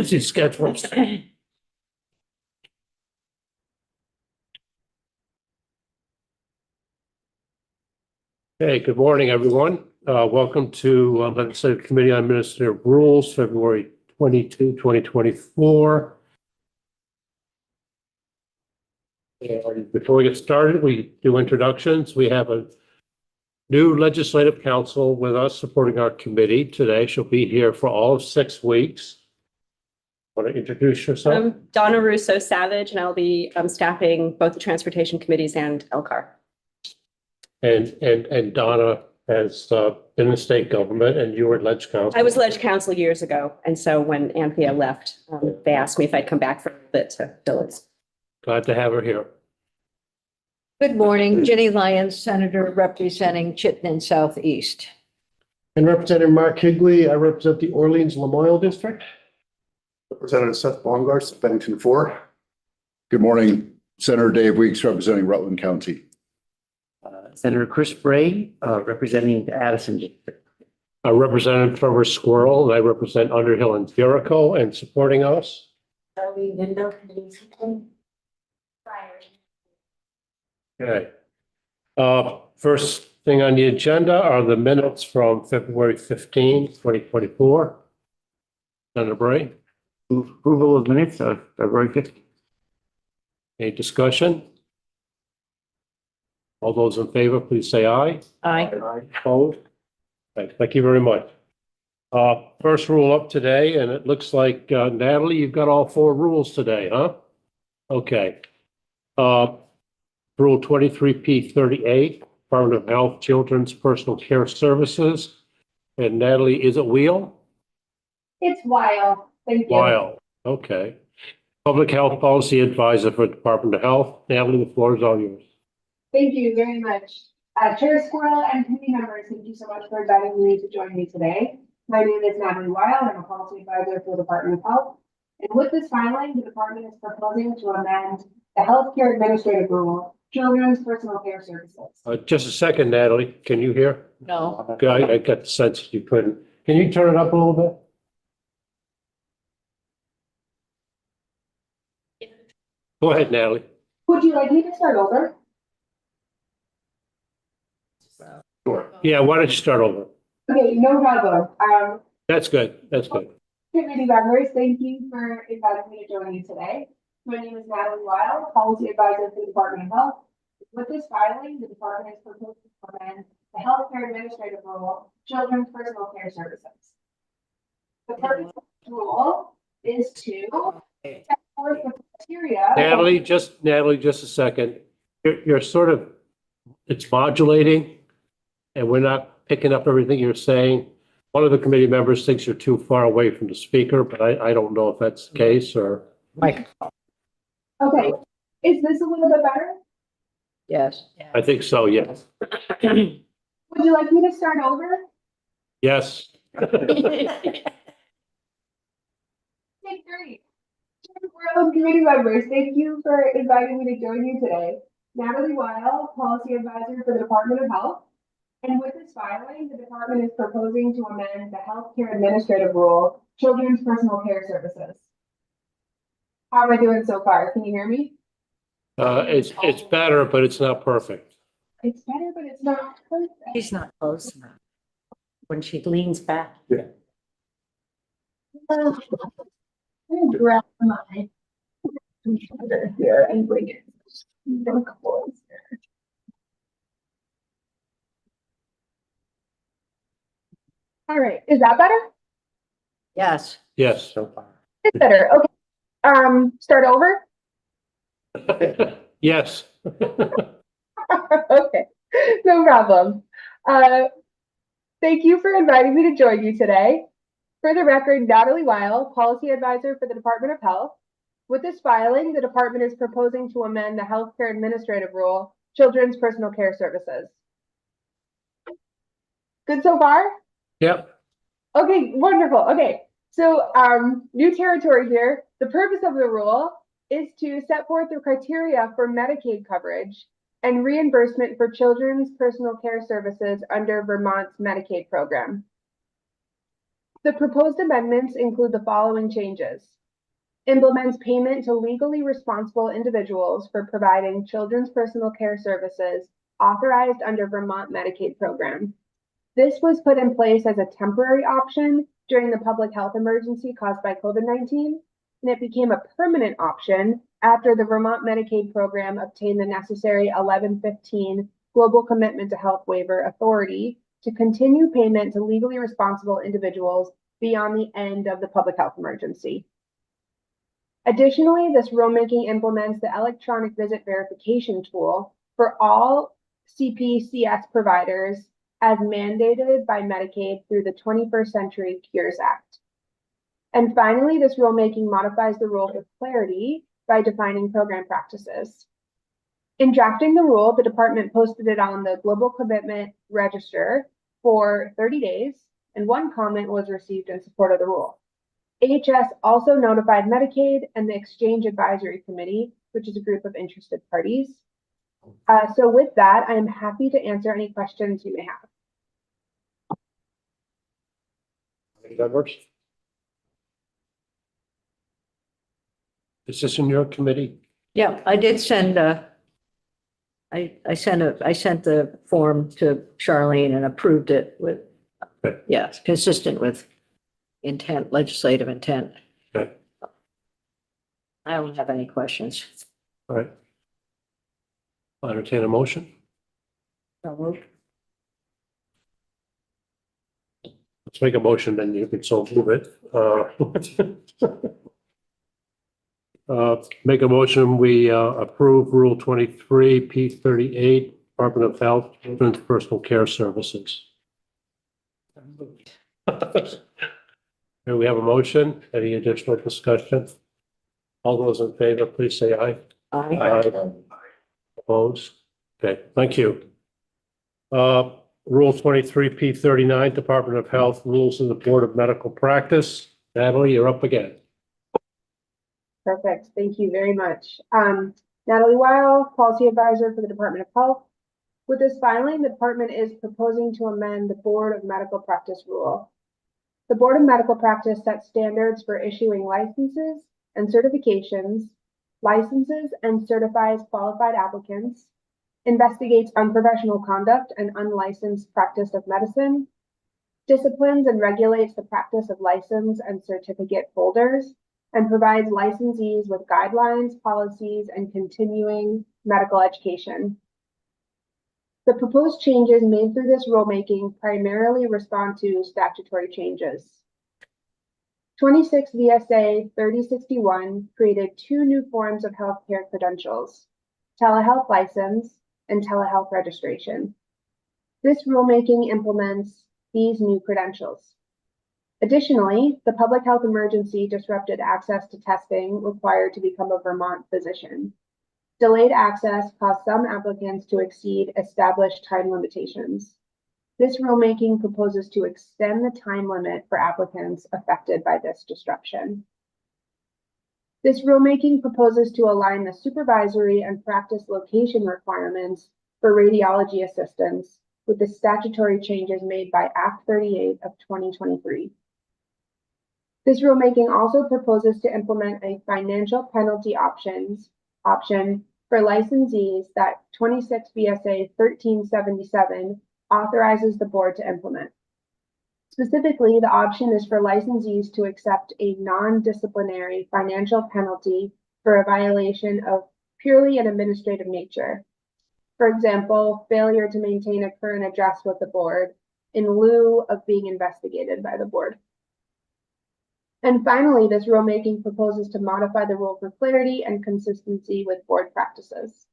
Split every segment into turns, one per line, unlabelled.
busy schedules. Hey, good morning, everyone. Welcome to Legislative Committee on Administrative Rules, February 22, 2024. And before we get started, we do introductions. We have a new legislative counsel with us supporting our committee today. She'll be here for all of 6 weeks. Want to introduce yourself?
I'm Donna Russo Savage, and I'll be staffing both the transportation committees and Lcar.
And Donna has been in state government, and you were ledge counsel.
I was ledge counsel years ago, and so when Anthea left, they asked me if I'd come back for a bit to fill it.
Glad to have her here.
Good morning, Jenny Lyons, Senator representing Chittenden Southeast.
And Representative Mark Higley, I represent the Orleans-Lamoille District.
Representative Seth Bongarst, Bennington 4.
Good morning, Senator Dave Weeks representing Rutland County.
Senator Chris Bray, representing the Addison District.
Representative Trevor Squirrel, and I represent Underhill and Jericho, and supporting us. Okay. First thing on the agenda are the minutes from February 15, 2024. Senator Bray,
Approval of minutes of February 15th.
any discussion? All those in favor, please say aye.
Aye.
Opposed? Right, thank you very much. First rule up today, and it looks like, Natalie, you've got all 4 rules today, huh? Okay. Rule 23P38, Department of Health, Children's Personal Care Services. And Natalie, is it Wheel?
It's Wild. Thank you.
Wild, okay. Public Health Policy Advisor for Department of Health. Natalie, the floor is all yours.
Thank you very much. Chair Squirrel and committee members, thank you so much for inviting me to join me today. My name is Natalie Wild. I'm a policy advisor for the Department of Health. And with this filing, the department is proposing to amend the healthcare administrative rule, Children's Personal Care Services.
Just a second, Natalie, can you hear?
No.
Okay, I got the sense you couldn't. Can you turn it up a little bit? Go ahead, Natalie.
Would you like me to start over?
Sure. Yeah, why don't you start over?
Okay, no problem.
That's good, that's good.
Committee members, thank you for inviting me to join you today. My name is Natalie Wild, policy advisor for the Department of Health. With this filing, the department is proposing to amend the healthcare administrative rule, Children's Personal Care Services. The purpose of the rule is to set forth the criteria.
Natalie, just a second. You're sort of, it's modulating, and we're not picking up everything you're saying. One of the committee members thinks you're too far away from the speaker, but I don't know if that's the case or.
Mike.
Okay, is this a little bit better?
Yes.
I think so, yes.
Would you like me to start over?
Yes.
Okay, great. World committee members, thank you for inviting me to join you today. Natalie Wild, policy advisor for the Department of Health. And with this filing, the department is proposing to amend the healthcare administrative rule, Children's Personal Care Services. How am I doing so far? Can you hear me?
It's better, but it's not perfect.
It's better, but it's not perfect.
She's not close enough. When she leans back.
I'm gonna grab my computer here and bring it. Here. All right, is that better?
Yes.
Yes.
It's better. Okay. Start over.
Yes.
Okay, no problem. Thank you for inviting me to join you today. For the record, Natalie Wild, policy advisor for the Department of Health. With this filing, the department is proposing to amend the healthcare administrative rule, Children's Personal Care Services. Good so far?
Yep.
Okay, wonderful. Okay, so new territory here. The purpose of the rule is to set forth the criteria for Medicaid coverage and reimbursement for children's personal care services under Vermont's Medicaid program. The proposed amendments include the following changes. Implements payment to legally responsible individuals for providing children's personal care services authorized under Vermont Medicaid program. This was put in place as a temporary option during the public health emergency caused by COVID-19, and it became a permanent option after the Vermont Medicaid program obtained the necessary 1115 Global Commitment to Health Waiver authority to continue payment to legally responsible individuals beyond the end of the public health emergency. Additionally, this rulemaking implements the electronic visit verification tool for all CPCS providers as mandated by Medicaid through the 21st Century Cures Act. And finally, this rulemaking modifies the rule for clarity by defining program practices. In drafting the rule, the department posted it on the Global Commitment Register for 30 days, and one comment was received in support of the rule. AHS also notified Medicaid and the Exchange Advisory Committee, which is a group of interested parties. So with that, I am happy to answer any questions you may have.
Any members? Is this in your committee?
Yeah, I did send I sent the form to Charlene and approved it with,
Okay.
yeah, it's consistent with intent, legislative intent.
Okay.
I don't have any questions.
All right. I'll entertain a motion.
So moved.
Let's make a motion, then you can so move it. Make a motion, we approve Rule 23, P38, Department of Health, Children's Personal Care Services. Here we have a motion. Any additional discussion? All those in favor, please say aye.
Aye.
Opposed? Okay, thank you. Rule 23, P39, Department of Health, Rules of the Board of Medical Practice. Natalie, you're up again.
Perfect. Thank you very much. Natalie Weil, Policy Advisor for the Department of Health. With this filing, the department is proposing to amend the Board of Medical Practice rule. The Board of Medical Practice sets standards for issuing licenses and certifications, licenses and certifies qualified applicants, investigates unprofessional conduct and unlicensed practice of medicine, disciplines and regulates the practice of license and certificate holders, and provides licensees with guidelines, policies, and continuing medical education. The proposed changes made through this rulemaking primarily respond to statutory changes. 26 VSA 3061 created two new forms of healthcare credentials, telehealth license and telehealth registration. This rulemaking implements these new credentials. Additionally, the public health emergency disrupted access to testing required to become a Vermont physician. Delayed access caused some applicants to exceed established time limitations. This rulemaking proposes to extend the time limit for applicants affected by this disruption. This rulemaking proposes to align the supervisory and practice location requirements for radiology assistants with the statutory changes made by Act 38 of 2023. This rulemaking also proposes to implement a financial penalty option for licensees that 26 VSA 1377 authorizes the board to implement. Specifically, the option is for licensees to accept a non-disciplinary financial penalty for a violation of purely an administrative nature. For example, failure to maintain a current address with the board in lieu of being investigated by the board. And finally, this rulemaking proposes to modify the rule for clarity and consistency with board practices.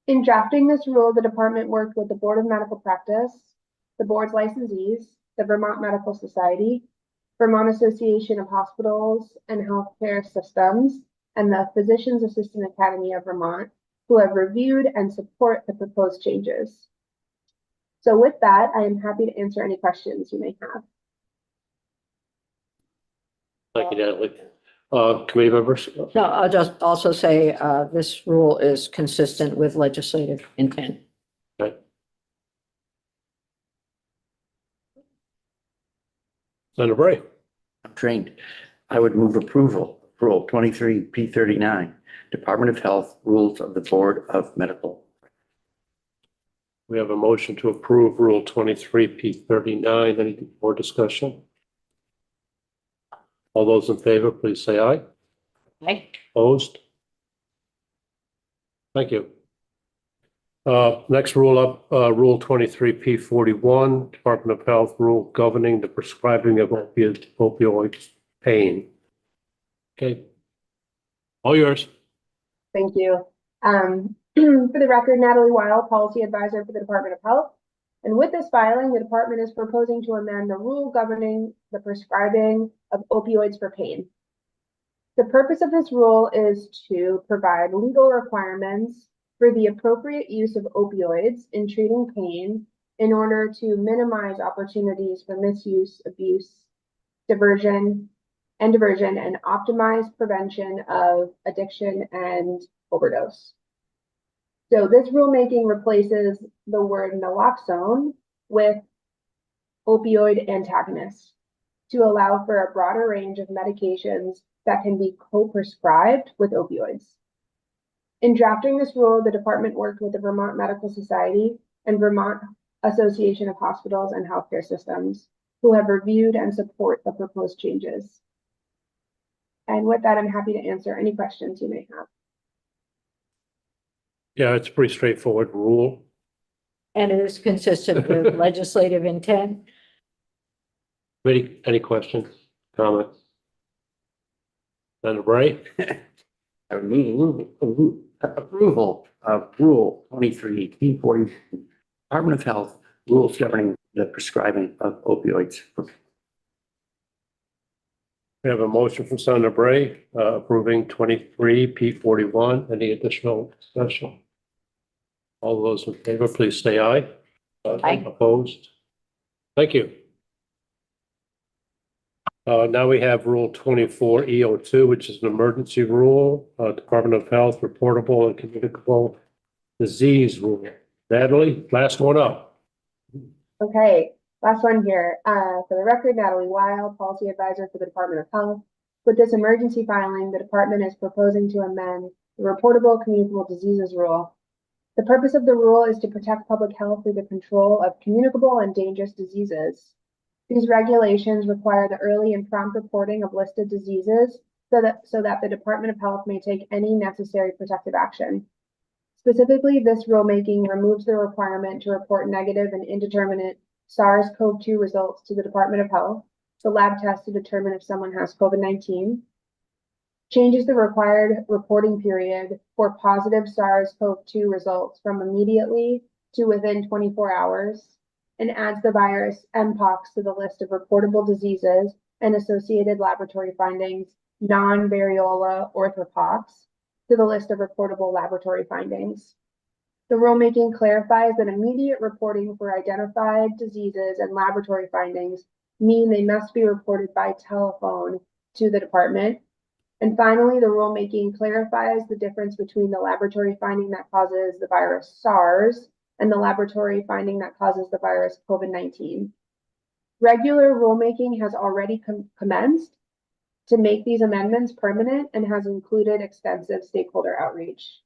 In drafting this rule, the department worked with the Board of Medical Practice, the board's licensees, the Vermont Medical Society, Vermont Association of Hospitals and Healthcare Systems, and the Physicians Assistant Academy of Vermont, who have reviewed and support the proposed changes. So with that, I am happy to answer any questions you may have.
Thank you, Natalie. Committee members?
No, I'll just also say, this rule is consistent with legislative intent.
Okay. Senator Bray.
I'm trained. I would move approval, of Rule 23P39, Department of Health Rules of the Board of Medical.
We have a motion to approve Rule 23P39. Any more discussion? All those in favor, please say aye.
Aye.
Opposed? Thank you. Next rule up, Rule 23P41, Department of Health Rule governing the prescribing of opioid pain. Okay. All yours.
Thank you. For the record, Natalie Weil, Policy Advisor for the Department of Health. And with this filing, the department is proposing to amend the rule governing the prescribing of opioids for pain. The purpose of this rule is to provide legal requirements for the appropriate use of opioids in treating pain in order to minimize opportunities for misuse, abuse, diversion, and optimize prevention of addiction and overdose. So this rulemaking replaces the word naloxone with opioid antagonist to allow for a broader range of medications that can be co-prescribed with opioids. In drafting this rule, the department worked with the Vermont Medical Society and Vermont Association of Hospitals and Healthcare Systems, who have reviewed and support the proposed changes. And with that, I'm happy to answer any questions you may have.
Yeah, it's a pretty straightforward rule.
And it is consistent with legislative intent.
Any questions, comments? Senator Bray.
I would move approval of Rule 23P40, Department of Health Rules governing the prescribing of opioids.
We have a motion from Senator Bray approving 23P41. Any additional discussion? All those in favor, please say aye.
Aye.
Opposed? Thank you. Now we have Rule 24E02, which is an emergency rule, Department of Health Reportable and Communicable Disease Rule. Natalie, last one up.
Okay, last one here. For the record, Natalie Weil, Policy Advisor for the Department of Health. With this emergency filing, the department is proposing to amend the Reportable Communicable Diseases Rule. The purpose of the rule is to protect public health through the control of communicable and dangerous diseases. These regulations require the early and prompt reporting of listed diseases so that the Department of Health may take any necessary protective action. Specifically, this rulemaking removes the requirement to report negative and indeterminate SARS-CoV-2 results to the Department of Health, the lab test to determine if someone has COVID-19, changes the required reporting period for positive SARS-CoV-2 results from immediately to within 24 hours, and adds the virus Mpox to the list of reportable diseases and associated laboratory findings, non-variola orthopox, to the list of reportable laboratory findings. The rulemaking clarifies that immediate reporting for identified diseases and laboratory findings mean they must be reported by telephone to the department. And finally, the rulemaking clarifies the difference between the laboratory finding that causes the virus SARS and the laboratory finding that causes the virus COVID-19. Regular rulemaking has already commenced to make these amendments permanent and has included extensive stakeholder outreach.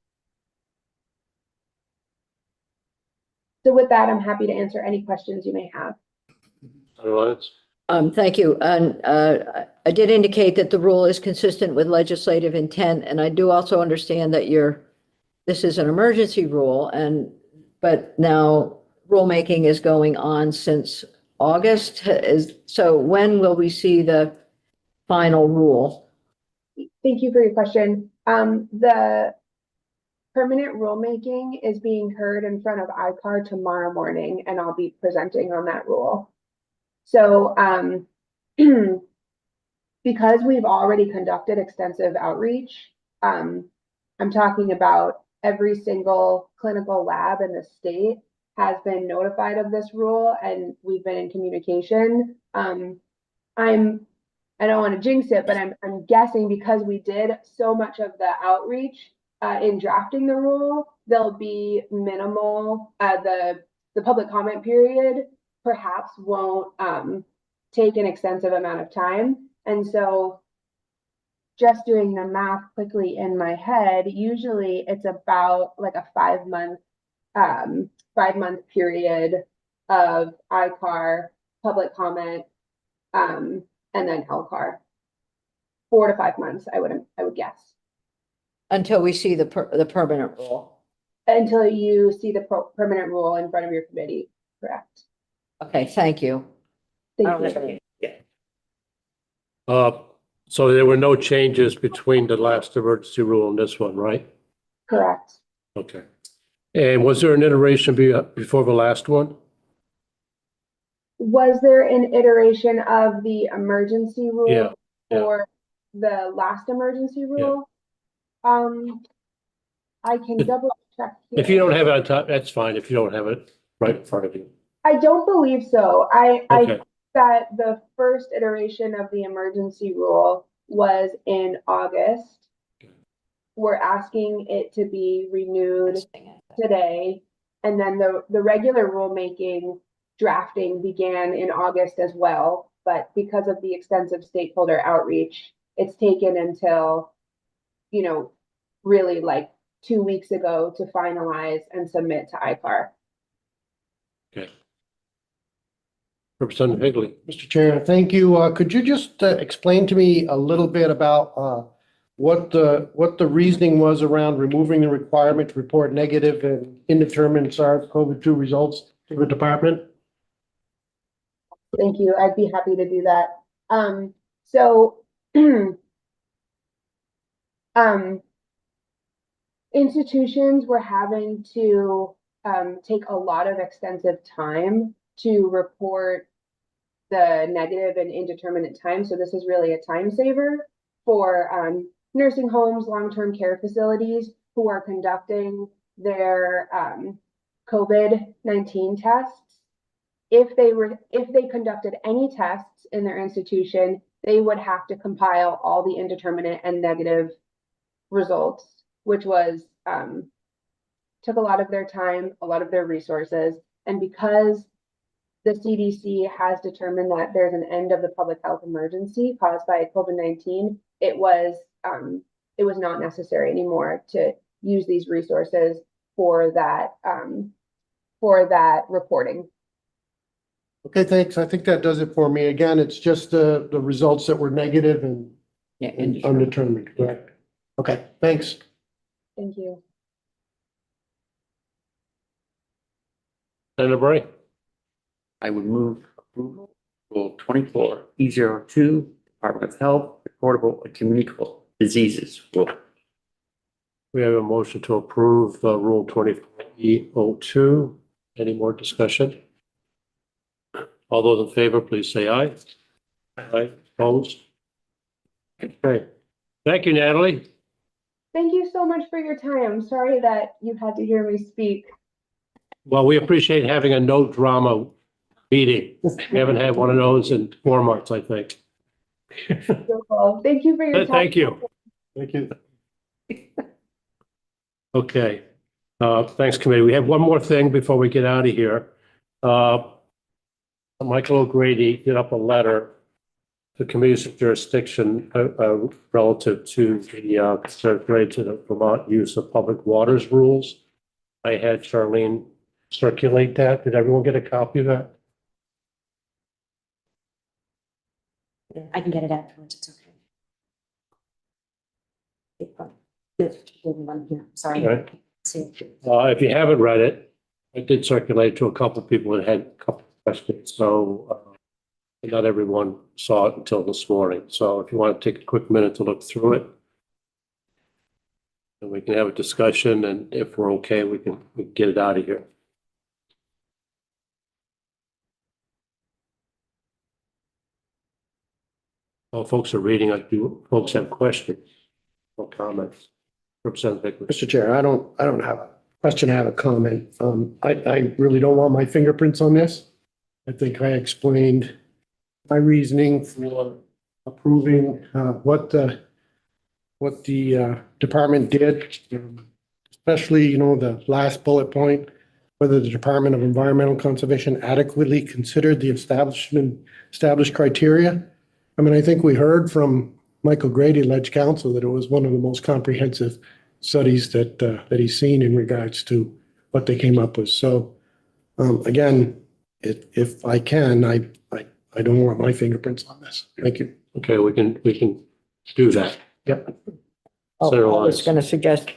So with that, I'm happy to answer any questions you may have.
Senator Lyons.
Thank you. And I did indicate that the rule is consistent with legislative intent, and I do also understand that this is an emergency rule, but now rulemaking is going on since August. So when will we see the final rule?
Thank you for your question. The permanent rulemaking is being heard in front of Lcar tomorrow morning, and I'll be presenting on that rule. So because we've already conducted extensive outreach, I'm talking about every single clinical lab in the state has been notified of this rule, and we've been in communication. I don't want to jinx it, but I'm guessing because we did so much of the outreach in drafting the rule, there'll be minimal, the public comment period perhaps won't take an extensive amount of time. And so just doing the math quickly in my head, usually it's about like a 5 month, 5 month period of ICAR, public comment, and then LCAR. 4 to 5 months, I would guess,
Until we see the permanent rule.
until you see the permanent rule in front of your committee. Correct.
Okay, thank you.
Thank you.
So there were no changes between the last emergency rule and this one, right?
Correct.
Okay. And was there an iteration before the last one?
Was there an iteration of the emergency rule
Yeah, yeah.
for the last emergency rule? I can double check.
If you don't have it on top, that's fine. If you don't have it right in front of you.
I don't believe so. I
Okay.
think that the first iteration of the emergency rule was in August. We're asking it to be renewed today. And then the regular rulemaking drafting began in August as well. But because of the extensive stakeholder outreach, it's taken until, really like 2 weeks ago to finalize and submit to ICAR.
Okay. Representative Higley.
Mr. Chair, thank you. Could you just explain to me a little bit about what the reasoning was around removing the requirement to report negative and indeterminate SARS-CoV-2 results to the department?
Thank you. I'd be happy to do that. Institutions were having to take a lot of extensive time to report the negative and indeterminate time. So this is really a time saver for nursing homes, long-term care facilities who are conducting their COVID-19 tests. If they conducted any tests in their institution, they would have to compile all the indeterminate and negative results, which was took a lot of their time, a lot of their resources. And because the CDC has determined that there's an end of the public health emergency caused by COVID-19, it was not necessary anymore to use these resources for that reporting.
Okay, thanks. I think that does it for me. Again, it's just the results that were negative and undetermined, correct? Okay, thanks.
Thank you.
Senator Bray.
I would move approval, Rule 24E02, Department of Health, Reportable and Communicable Diseases Rule.
We have a motion to approve Rule 24E02. Any more discussion? All those in favor, please say aye. Aye. Opposed? Okay. Thank you, Natalie.
Thank you so much for your time. I'm sorry that you had to hear me speak.
Well, we appreciate having a no drama meeting. We haven't had one of those in 4 months, I think.
Wonderful. Thank you for your time.
Thank you.
Thank you.
Okay. Thanks, committee. We have one more thing before we get out of here. Michael O'Grady did up a letter to committees of jurisdiction relative to the concerns related to the Vermont use of public waters rules. I had Charlene circulate that. Did everyone get a copy of that?
I can get it afterwards. It's okay. Sorry.
All right.
See.
If you haven't read it, I did circulate to a couple of people that had a couple of questions. So not everyone saw it until this morning. So if you want to take a quick minute to look through it, and we can have a discussion, and if we're okay, we can get it out of here. While folks are reading, do folks have questions or comments? Representative Higley.
Mr. Chair, I don't have a question, I have a comment. I really don't want my fingerprints on this. I think I explained my reasoning for approving what the department did, especially, the last bullet point whether the Department of Environmental Conservation adequately considered the established criteria. I mean, I think we heard from Michael Grady, Ledge Counsel, that it was one of the most comprehensive studies that he's seen in regards to what they came up with. So, again, if I can, I don't want my fingerprints on this. Thank you.
Okay, we can do that. Yep.
Oh,
Center
I was
lines.
going to suggest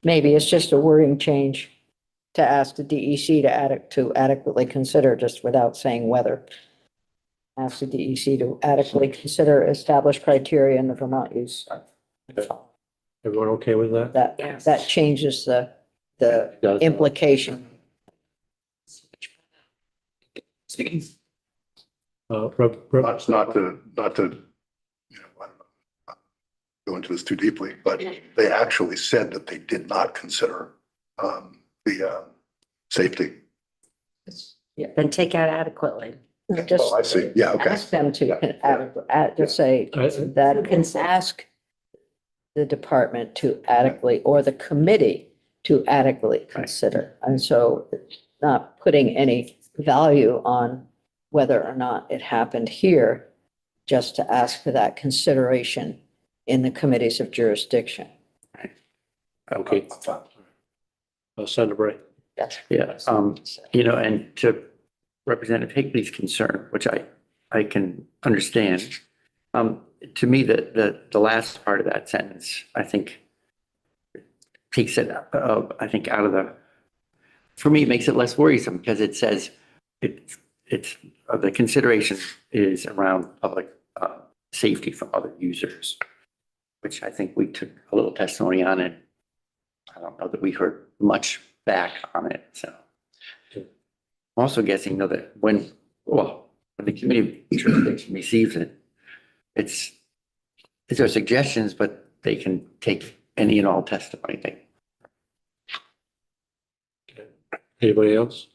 maybe it's just a wording change to ask the DEC to adequately consider, just without saying whether. Ask the DEC to adequately consider established criteria in the Vermont use.
Everyone okay with that?
That changes the
Does.
implication.
Not to, you know, I don't know, go into this too deeply, but they actually said that they did not consider the safety.
Then take out adequately.
Just
Oh, I see. Yeah, okay.
ask them to, just say that can ask the department to adequately, or the committee to adequately consider. And so not putting any value on whether or not it happened here, just to ask for that consideration in the committees of jurisdiction.
Okay. Senator Bray.
Yeah, you know, and to Representative Higley's concern, which I can understand, to me, the last part of that sentence, I think takes it, I think out of for me, it makes it less worrisome, because it says it's the consideration is around public safety from other users, which I think we took a little testimony on it. I don't know that we heard much back on it, so. I'm also guessing though that when the committee of jurisdiction receives it, it's our suggestions, but they can take any and all testimony.
Anybody else?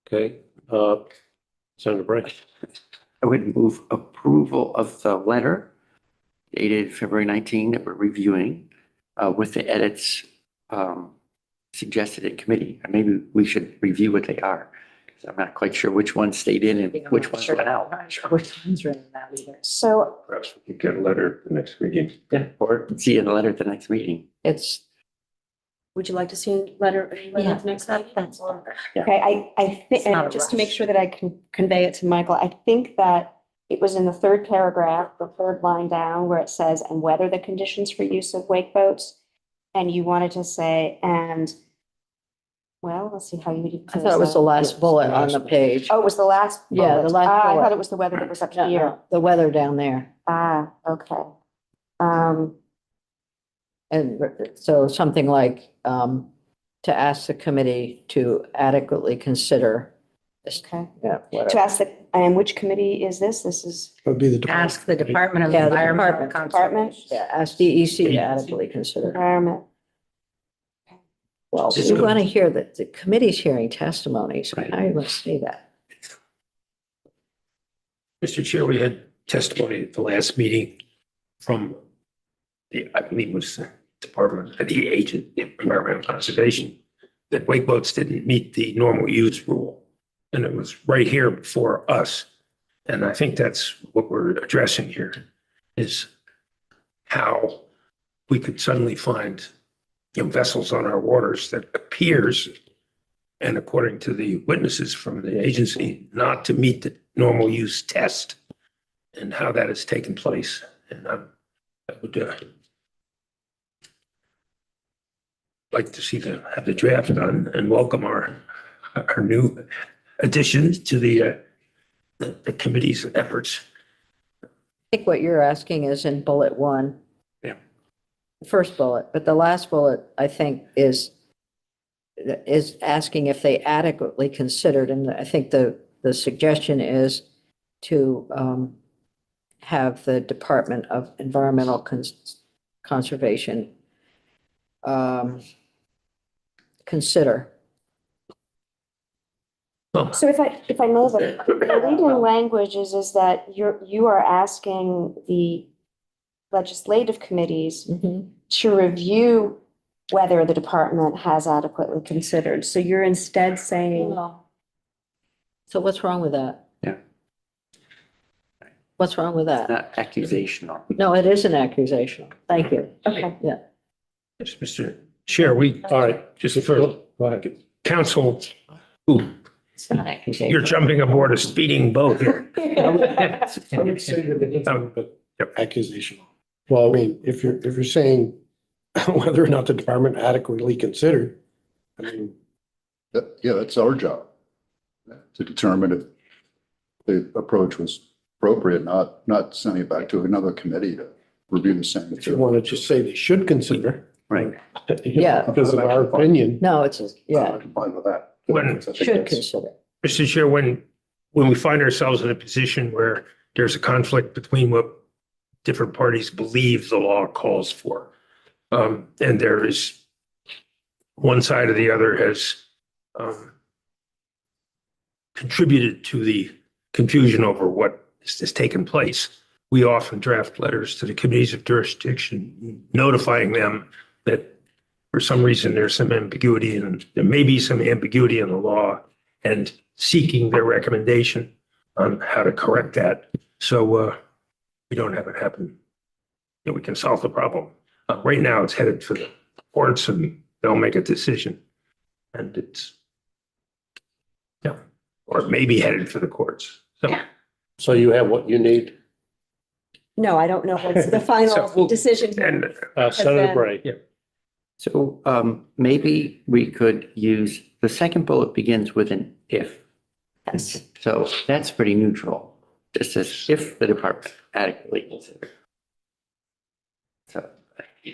Okay, Senator Bray.
I would move approval of the letter dated February 19 that we're reviewing with the edits suggested at committee. And maybe we should review what they are, because I'm not quite sure which ones stayed in and which ones went out.
Which one's written that either?
So
Perhaps we could get a letter the next meeting.
Yeah, or see in the letter at the next meeting.
It's,
would you like to see a letter next time?
That's
Yeah.
Okay, I think,
It's not a
and just to make
rush.
sure that I can convey it to Michael, I think that it was in the third paragraph, the third line down, where it says, and whether the conditions for use of wake boats. And you wanted to say, and, well, let's see how you.
I thought it was the last bullet on the page.
Oh, it was the last.
Yeah, the
bullet.
last
I
bullet.
thought it was the weather that was up
No,
here.
no, the weather down there.
Okay.
And so something like, to ask the committee to adequately consider.
Okay.
Yeah,
To
whatever.
ask the, and which committee is this? This is
Would be the.
Ask the Department of
Yeah, the
Environmental
Department.
Conservation.
Yeah, ask DEC to adequately consider.
environment.
Well, we want to hear that the committee's hearing testimonies.
Right.
How are you going to say that?
Mr. Chair, we had testimony at the last meeting from I believe it was the Department of the Agent of Environmental Conservation, that wake boats didn't meet the normal use rule. And it was right here before us. And I think that's what we're addressing here, is how we could suddenly find, vessels on our waters that appears, and according to the witnesses from the agency, not to meet the normal use test, and how that has taken place. And I would like to see have the draft done and welcome our new additions to the committee's efforts.
I think what you're asking is in bullet one.
Yeah.
The first bullet, but the last bullet, I think, is asking if they adequately considered, and I think the suggestion is to have the Department of Environmental Conservation consider.
So if I know that, the leading language is that you are asking the legislative committees
Mhm.
to review whether the department has adequately considered. So you're instead saying,
So what's wrong with that?
Yeah.
What's wrong with that?
Not accusational.
No, it is an accusation. Thank you.
okay,
Yeah.
Yes, Mr. Chair, we,
All right,
just for
go ahead.
council, ooh,
It's not accusation.
you're jumping aboard a speeding boat here.
I would say that it is a little bit accusational. Well, I mean, if you're saying whether or not the department adequately considered, I mean,
Yeah, that's our job. To determine if the approach was appropriate, not sending it back to another committee to review the same
if you
material.
want to just say they should consider.
Right.
Yeah.
Because of our opinion.
No, it's, yeah,
I'm fine with that.
When-
I think
should
that's-
consider.
Mr. Chair, when we find ourselves in a position where there's a conflict between what different parties believe the law calls for, and there is one side or the other has contributed to the confusion over what has taken place, we often draft letters to the committees of jurisdiction notifying them that for some reason there's some ambiguity and there may be some ambiguity in the law and seeking their recommendation on how to correct that. So we don't have it happen. That we can solve the problem. Right now it's headed for the courts and they'll make a decision. And it's, yeah, or it may be headed for the courts. So
Yeah.
So you have what you need,
no, I don't know what's the
So
final
we'll-
decision.
and
Senator
been-
Bray.
So maybe we could use, the second bullet begins with an if.
Yes.
So that's pretty neutral. Just says if the department adequately considered. So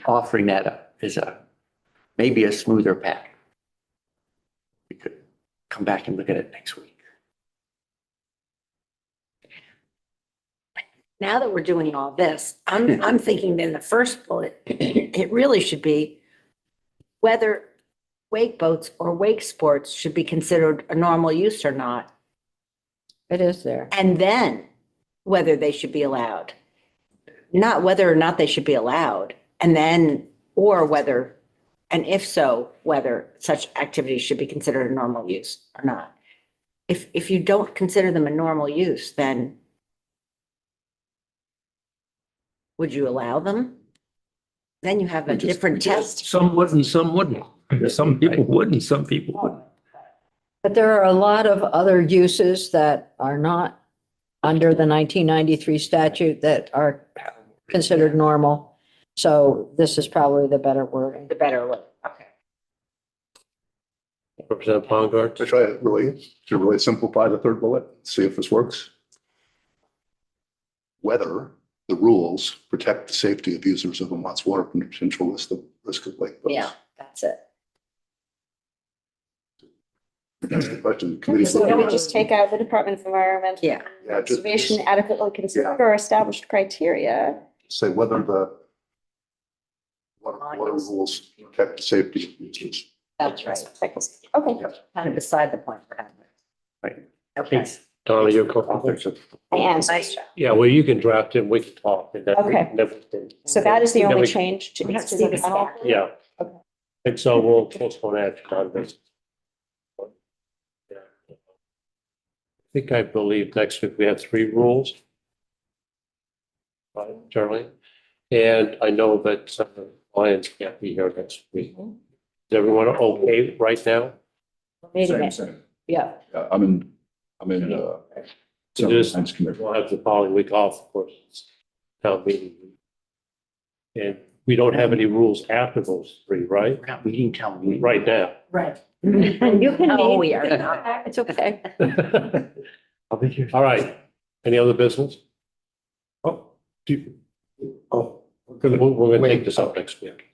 offering that up is maybe a smoother path. We could come back and look at it next week.
Now that we're doing all this, I'm thinking in the first bullet, it really should be whether wake boats or wake sports should be considered a normal use or not,
It is there.
and then whether they should be allowed. Not whether or not they should be allowed, and then, or whether, and if so, whether such activities should be considered a normal use or not. If you don't consider them a normal use, then would you allow them? Then you have a
We just-
different test.
some would and some wouldn't. Some people would and some people wouldn't.
But there are a lot of other uses that are not under the 1993 statute that are considered normal. So this is probably the better wording.
The better way, okay.
Representative Bongard.
To try to really simplify the third bullet, see if this works. Whether the rules protect the safety of users of Vermont's water from potential risk of lake boats.
Yeah, that's it.
That's the question. Committee's
So
looking
we
at.
just take out the Department of Environmental
Yeah.
Yeah, just
Conservation adequately considered or established criteria.
say whether the water rules protect the safety of users.
That's right.
Okay,
Kind of beside the point for having it.
Right.
Okay.
Donna, you're comfortable?
I am.
Nice job.
Yeah, well, you can draft it, we can talk. And then we
Okay.
can never-
So that is the
Then
only
we-
change to
We have to
to
see
the
the
panel?
staff.
Yeah.
Okay.
And so we'll postpone action on this. Yeah. I think I believe next week we have 3 rules. Right, Charlie? And I know that some of the Lions can't be here next week. Is everyone okay right now?
Meeting it.
Same.
Yeah.
Yeah, I'm in,
So this-
Science Committee.
We'll have the following week off, of course, it's town meeting. And we don't have any rules after those 3, right?
We're not meeting town meeting.
Right now.
Right.
And you can
No,
meet.
we are not.
It's okay.
I'll be here. All right. Any other business? Oh, we're gonna take this up next week.